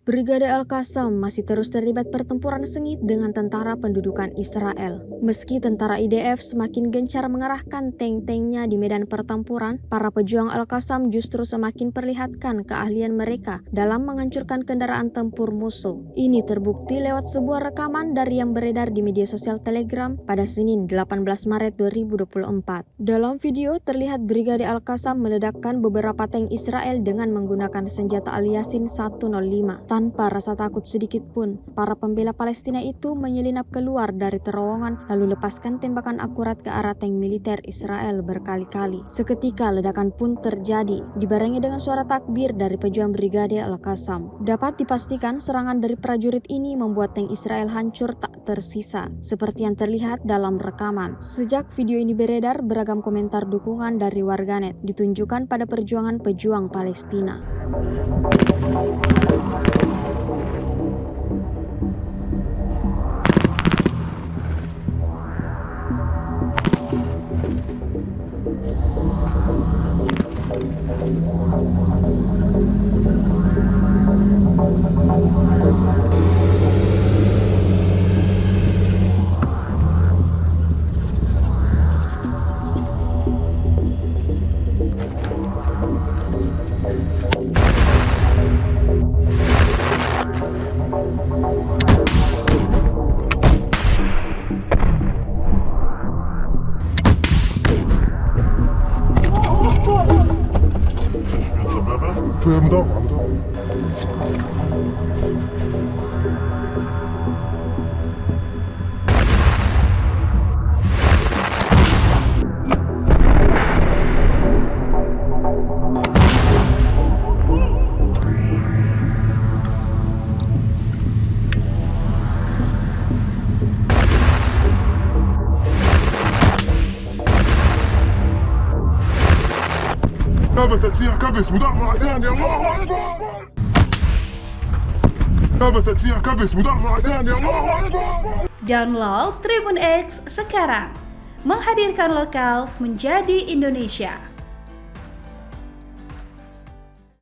Brigade Al-Qassam masih terus terlibat pertempuran sengit dengan tentara pendudukan Israel. Meski tentara IDF semakin gencar mengerahkan tank-tanknya di medan pertempuran, para pejuang Al-Qassam justru semakin perlihatkan keahlian mereka dalam menghancurkan kendaraan tempur musuh. Ini terbukti lewat sebuah rekaman dari yang beredar di media sosial Telegram pada Senin 18 Maret 2024. Dalam video terlihat Brigade Al-Qassam meledakkan beberapa tank Israel dengan menggunakan senjata Al-Yasin 105. Tanpa rasa takut sedikit pun, para pembela Palestina itu menyelinap keluar dari terowongan lalu lepaskan tembakan akurat ke arah tank militer Israel berkali-kali. Seketika ledakan pun terjadi, dibarengi dengan suara takbir dari pejuang Brigade Al-Qassam. Dapat dipastikan serangan dari prajurit ini membuat tank Israel hancur tak tersisa, seperti yang terlihat dalam rekaman. Sejak video ini beredar, beragam komentar dukungan dari warganet ditunjukkan pada perjuangan pejuang Palestina. كبست فيها كبس مدرع ثاني. الله اكبر. كبست فيها كبس مدرع ثاني. الله اكبر. Download Tribun X sekarang. Menghadirkan lokal menjadi Indonesia.